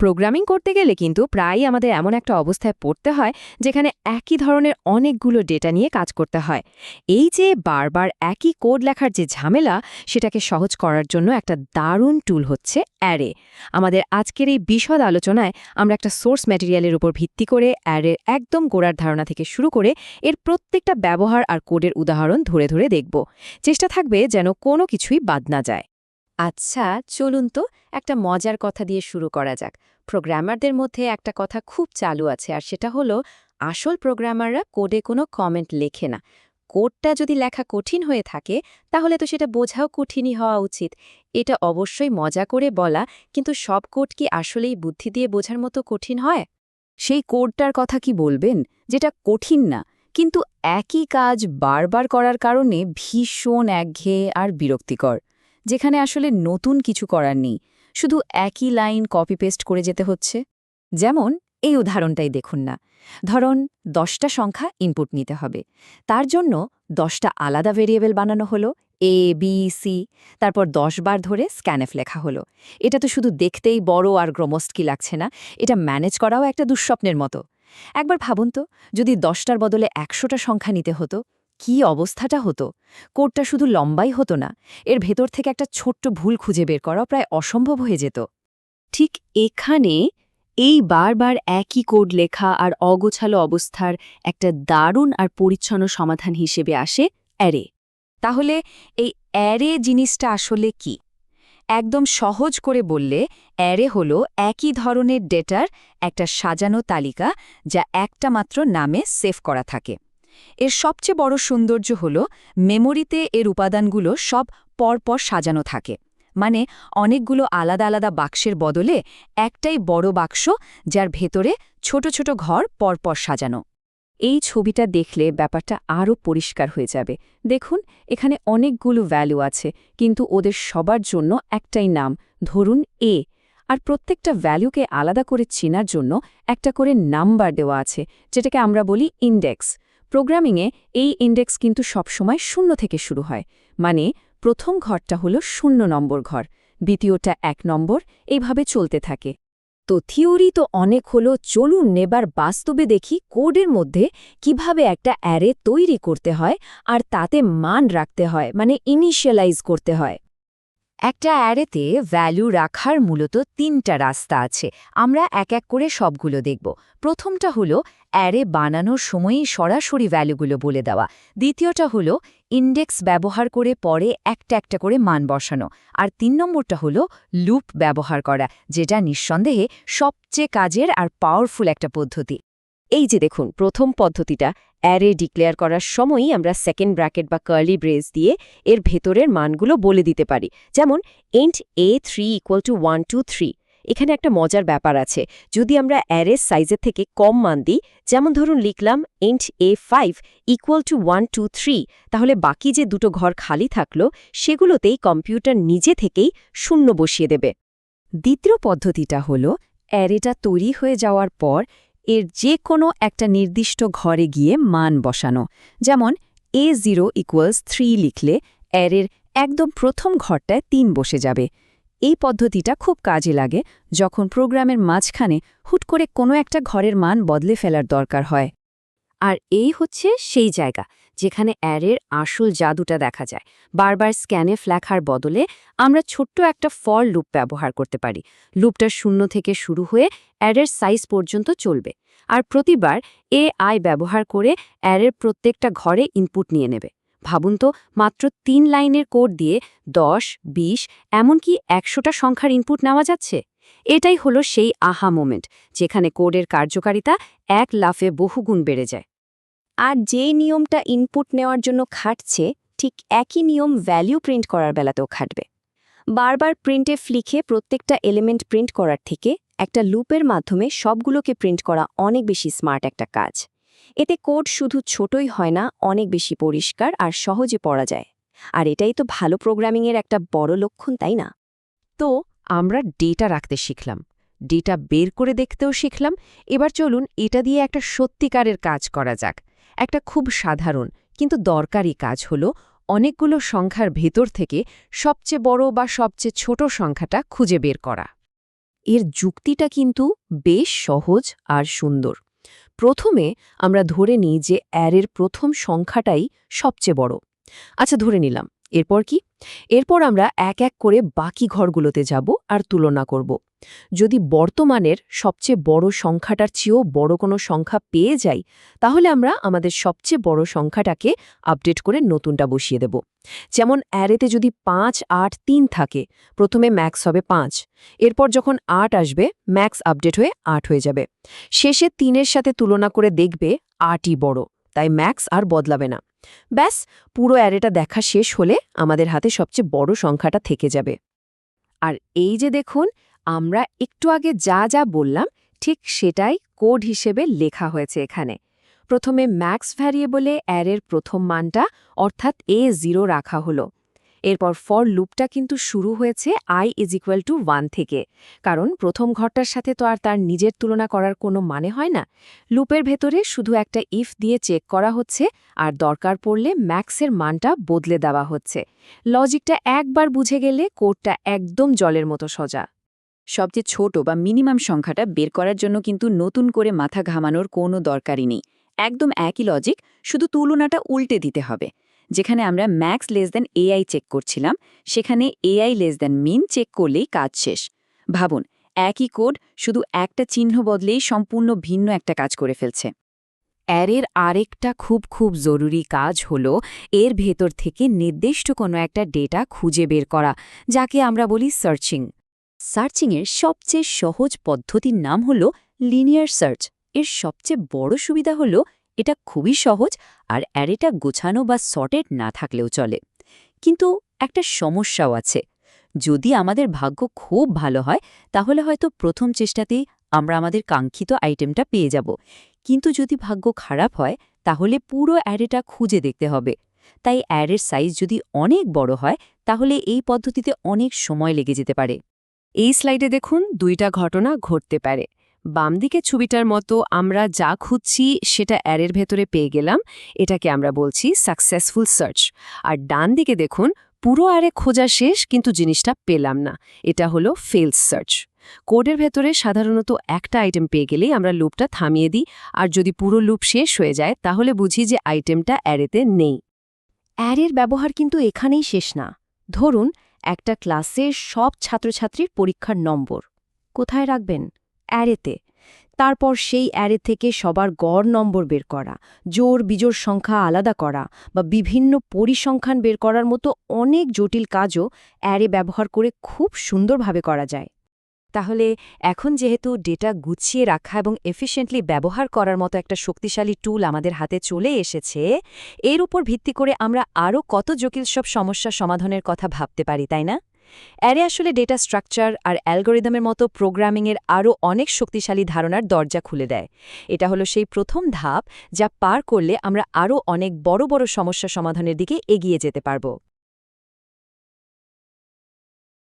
Programming করতে গেলে কিন্তু প্রায়ই আমাদের এমন একটা অবস্থায় পড়তে হয় যেখানে একই ধরনের অনেকগুলো ডেটা নিয়ে কাজ করতে হয়। এই যে বারবার একই কোড লেখার যে ঝামেলা, সেটাকে সহজ করার জন্য একটা দারুণ টুল হচ্ছে অ্যারে। আমাদের আজকের এই বিশদ আলোচনায় আমরা একটা সোর্স ম্যাটেরিয়ালের উপর ভিত্তি করে অ্যারের একদম গোড়ার ধারণা থেকে শুরু করে এর প্রত্যেকটা ব্যবহার আর কোডের উদাহরণ ধরে ধরে দেখব। চেষ্টা থাকবে যেন কোনো কিছুই বাদ না যায়। আচ্ছা, চলুন তো একটা মজার কথা দিয়ে শুরু করা যাক। প্রোগ্রামারদের মধ্যে একটা কথা খুব চালু আছে, আর সেটা হলো আসল প্রোগ্রামাররা কোডে কোনো কমেন্ট লেখে না। কোডটা যদি লেখা কঠিন হয়ে থাকে তাহলে তো সেটা বোঝাও কঠিনই হওয়া উচিত। এটা অবশ্যই মজা করে বলা, কিন্তু সব কোড কি আসলেই বুদ্ধি দিয়ে বোঝার মতো কঠিন হয়? সেই কোডটার কথা কি বলবেন, যেটা কঠিন না, কিন্তু একই কাজ বারবার করার কারণে ভীষণ একঘেয়ে আর বিরক্তিকর, যেখানে আসলে নতুন কিছু করার নেই, শুধু একই লাইন কপি পেস্ট করে যেতে হচ্ছে। যেমন এই উদাহরণটাই দেখুন না। ধরুন 10টা সংখ্যা ইনপুট নিতে হবে। তার জন্য 10টা আলাদা ভেরিয়েবল বানানো হলো, এ বি সি, তারপর 10 বার ধরে স্ক্যানএফ লেখা হলো। এটা তো শুধু দেখতেই বড় আর গ্রমস্কি লাগছে না, এটা ম্যানেজ করাও একটা দুঃস্বপ্নের মতো। একবার ভাবুন তো, যদি 10টার বদলে 100টা সংখ্যা নিতে হতো, কি অবস্থাটা হতো। কোডটা শুধু লম্বাই হতো না, এর ভেতর থেকে একটা ছোট্ট ভুল খুঁজে বের করা প্রায় অসম্ভব হয়ে যেত। ঠিক এখানে এই বারবার একই কোড লেখা আর অগোছালো অবস্থার একটা দারুণ আর পরিচ্ছন্ন সমাধান হিসেবে আসে অ্যারে। তাহলে এই অ্যারে জিনিসটা আসলে কি? একদম সহজ করে বললে, অ্যারে হলো একই ধরনের ডেটার একটা সাজানো তালিকা, যা একটা মাত্র নামে সেভ করা থাকে। এর সবচেয়ে বড় সৌন্দর্য হল মেমোরিতে এর উপাদানগুলো সব পরপর সাজানো থাকে। মানে অনেকগুলো আলাদা আলাদা বাক্সের বদলে একটাই বড় বাক্স, যার ভেতরে ছোট ছোট ঘর পরপর সাজানো। এই ছবিটা দেখলে ব্যাপারটা আরও পরিষ্কার হয়ে যাবে। দেখুন, এখানে অনেকগুলো ভ্যালু আছে, কিন্তু ওদের সবার জন্য একটাই নাম, ধরুন এ। আর প্রত্যেকটা ভ্যালুকে আলাদা করে চেনার জন্য একটা করে নাম্বার দেওয়া আছে, যেটাকে আমরা বলি ইন্ডেক্স। প্রোগ্রামিংয়ে এই ইন্ডেক্স কিন্তু সবসময় 0 থেকে শুরু হয়। মানে প্রথম ঘরটা হলো 0 নম্বর ঘর, দ্বিতীয়টা 1 নম্বর, এইভাবে চলতে থাকে। তো থিওরি তো অনেক হলো, চলুন এবার বাস্তবে দেখি কোডের মধ্যে কিভাবে একটা অ্যারে তৈরি করতে হয় আর তাতে মান রাখতে হয়, মানে ইনিশিয়ালাইজ করতে হয়। একটা অ্যারেতে ভ্যালু রাখার মূলত 3টা রাস্তা আছে। আমরা এক এক করে সবগুলো দেখব। প্রথমটা হলো অ্যারে বানানোর সময়ই সরাসরি ভ্যালুগুলো বলে দেওয়া। দ্বিতীয়টা হলো ইন্ডেক্স ব্যবহার করে পরে একটা একটা করে মান বসানো। আর 3 নম্বরটা হলো লুপ ব্যবহার করা, যেটা নিঃসন্দেহে সবচেয়ে কাজের আর পাওয়ারফুল একটা পদ্ধতি। এই যে দেখুন, প্রথম পদ্ধতিটা, অ্যারে ডিক্লেয়ার করার সময়ই আমরা সেকেন্ড ব্র্যাকেট বা কার্লি ব্রেস দিয়ে এর ভেতরের মানগুলো বলে দিতে পারি। যেমন int a3 = 1 2 3। এখানে একটা মজার ব্যাপার আছে। যদি আমরা অ্যারের সাইজের থেকে কম মান দিই, যেমন ধরুন লিখলাম int a5 = 1 2 3, তাহলে বাকি যে দুটো ঘর খালি থাকলো সেগুলোতেই কম্পিউটার নিজে থেকেই 0 বসিয়ে দেবে। দ্বিতীয় পদ্ধতিটা হলো অ্যারেটা তৈরি হয়ে যাওয়ার পর এর যে কোনো একটা নির্দিষ্ট ঘরে গিয়ে মান বসানো। যেমন a0 = 3 লিখলে অ্যারের একদম প্রথম ঘরটায় 3 বসে যাবে। এই পদ্ধতিটা খুব কাজে লাগে যখন প্রোগ্রামের মাঝখানে হুট করে কোনো একটা ঘরের মান বদলে ফেলার দরকার হয়। আর এই হচ্ছে সেই জায়গা যেখানে অ্যারের আসল জাদুটা দেখা যায়। বারবার স্ক্যানএফ লেখার বদলে আমরা ছোট্ট একটা ফর লুপ ব্যবহার করতে পারি। লুপটা 0 থেকে শুরু হয়ে অ্যারের সাইজ পর্যন্ত চলবে, আর প্রতিবার AI ব্যবহার করে অ্যারের প্রত্যেকটা ঘরে ইনপুট নিয়ে নেবে। ভাবুন তো, মাত্র 3 লাইনের কোড দিয়ে 10, 20, এমনকি 100টা সংখ্যার ইনপুট নেওয়া যাচ্ছে। এটাই হলো সেই আহা মোমেন্ট, যেখানে কোডের কার্যকারিতা এক লাফে বহুগুণ বেড়ে যায়। আর যেই নিয়মটা ইনপুট নেওয়ার জন্য খাটছে, ঠিক একই নিয়ম ভ্যালু প্রিন্ট করার বেলাতেও খাটবে। বারবার প্রিন্টএফ লিখে প্রত্যেকটা এলিমেন্ট প্রিন্ট করার থেকে একটা লুপের মাধ্যমে সবগুলোকে প্রিন্ট করা অনেক বেশি স্মার্ট একটা কাজ। এতে কোড শুধু ছোটই হয় না, অনেক বেশি পরিষ্কার আর সহজে পড়া যায়। আর এটাই তো ভালো প্রোগ্রামিংয়ের একটা বড় লক্ষণ, তাই না? তো আমরা ডেটা রাখতে শিখলাম, ডেটা বের করে দেখতেও শিখলাম। এবার চলুন এটা দিয়ে একটা সত্যিকারের কাজ করা যাক। একটা খুব সাধারণ কিন্তু দরকারি কাজ হলো অনেকগুলো সংখ্যার ভেতর থেকে সবচেয়ে বড় বা সবচেয়ে ছোট সংখ্যাটা খুঁজে বের করা। এর যুক্তিটা কিন্তু বেশ সহজ আর সুন্দর। প্রথমে আমরা ধরে নিই যে অ্যারের প্রথম সংখ্যাটাই সবচেয়ে বড়। আচ্ছা, ধরে নিলাম। এরপর কি? এরপর আমরা এক এক করে বাকি ঘরগুলোতে যাব আর তুলনা করব। যদি বর্তমানের সবচেয়ে বড় সংখ্যাটার চেয়েও বড় কোনো সংখ্যা পেয়ে যাই, তাহলে আমরা আমাদের সবচেয়ে বড় সংখ্যাটাকে আপডেট করে নতুনটা বসিয়ে দেব। যেমন অ্যারেতে যদি 5, 8, 3 থাকে, প্রথমে ম্যাক্স হবে 5। এরপর যখন 8 আসবে, ম্যাক্স আপডেট হয়ে 8 হয়ে যাবে। শেষে 3-এর সাথে তুলনা করে দেখবে 8ই বড়, তাই ম্যাক্স আর বদলাবে না। ব্যাস, পুরো অ্যারেটা দেখা শেষ হলে আমাদের হাতে সবচেয়ে বড় সংখ্যাটা থেকে যাবে। আর এই যে দেখুন, আমরা একটু আগে যা যা বললাম ঠিক সেটাই কোড হিসেবে লেখা হয়েছে এখানে। প্রথমে ম্যাক্স ভ্যারিয়েবলে অ্যারের প্রথম মানটা অর্থাৎ A0 রাখা হলো। এরপর ফর লুপটা কিন্তু শুরু হয়েছে i = 1 থেকে, কারণ প্রথম ঘরটার সাথে তো আর তার নিজের তুলনা করার কোনো মানে হয় না। লুপের ভেতরে শুধু একটা ইফ দিয়ে চেক করা হচ্ছে, আর দরকার পড়লে ম্যাক্সের মানটা বদলে দেওয়া হচ্ছে। লজিকটা একবার বুঝে গেলে কোডটা একদম জলের মতো সোজা। সবচেয়ে ছোট বা মিনিমাম সংখ্যাটা বের করার জন্য কিন্তু নতুন করে মাথা ঘামানোর কোনো দরকারই নেই। একদম একই লজিক, শুধু তুলনাটা উল্টে দিতে হবে। যেখানে আমরা max less than AI check করছিলাম, সেখানে AI less than min check করলেই কাজ শেষ। ভাবুন, একই কোড, শুধু একটা চিহ্ন বদলেই সম্পূর্ণ ভিন্ন একটা কাজ করে ফেলছে। অ্যারের আরেকটা খুব জরুরি কাজ হলো এর ভেতর থেকে নির্দিষ্ট কোনো একটা ডেটা খুঁজে বের করা, যাকে আমরা বলি সার্চিং। সার্চিংয়ের সবচেয়ে সহজ পদ্ধতির নাম হল লিনিয়ার সার্চ। এর সবচেয়ে বড় সুবিধা হলো এটা খুবই সহজ, আর অ্যারেটা গোছানো বা সর্টেড না থাকলেও চলে। কিন্তু একটা সমস্যাও আছে। যদি আমাদের ভাগ্য খুব ভালো হয়, তাহলে হয়তো প্রথম চেষ্টাতেই আমরা আমাদের কাঙ্ক্ষিত আইটেমটা পেয়ে যাব। কিন্তু যদি ভাগ্য খারাপ হয়, তাহলে পুরো অ্যারেটা খুঁজে দেখতে হবে। তাই অ্যারের সাইজ যদি অনেক বড় হয়, তাহলে এই পদ্ধতিতে অনেক সময় লেগে যেতে পারে। এই স্লাইডে দেখুন, দুইটা ঘটনা ঘটতে পারে। বাম দিকে ছবিটার মতো আমরা যা খুঁজছি সেটা অ্যারের ভেতরে পেয়ে গেলাম, এটাকে আমরা বলছি সাকসেসফুল সার্চ। আর ডান দিকে দেখুন, পুরো অ্যারে খোঁজা শেষ কিন্তু জিনিসটা পেলাম না, এটা হলো ফেলড সার্চ। কোডের ভেতরে সাধারণত একটা আইটেম পেয়ে গেলেই আমরা লুপটা থামিয়ে দিই, আর যদি পুরো লুপ শেষ হয়ে যায় তাহলে বুঝি যে আইটেমটা অ্যারেতে নেই। অ্যারের ব্যবহার কিন্তু এখানেই শেষ না। ধরুন, একটা ক্লাসের সব ছাত্রছাত্রীর পরীক্ষার নম্বর কোথায় রাখবেন? অ্যারেতে। তারপর সেই অ্যারে থেকে সবার গড় নম্বর বের করা, জোড় বিজোড় সংখ্যা আলাদা করা বা বিভিন্ন পরিসংখ্যান বের করার মতো অনেক জটিল কাজও অ্যারে ব্যবহার করে খুব সুন্দরভাবে করা যায়। তাহলে এখন যেহেতু ডেটা গুছিয়ে রাখা এবং এফিশিয়েন্টলি ব্যবহার করার মতো একটা শক্তিশালী টুল আমাদের হাতে চলে এসেছে, এর উপর ভিত্তি করে আমরা আরও কত জটিল সব সমস্যা সমাধানের কথা ভাবতে পারি, তাই না? অ্যারে আসলে ডেটা স্ট্রাকচার আর অ্যালগোরিদমের মতো প্রোগ্রামিংয়ের আরও অনেক শক্তিশালী ধারণার দরজা খুলে দেয়। এটা হলো সেই প্রথম ধাপ, যা পার করলে আমরা আরও অনেক বড় বড় সমস্যা সমাধানের দিকে এগিয়ে যেতে পারব।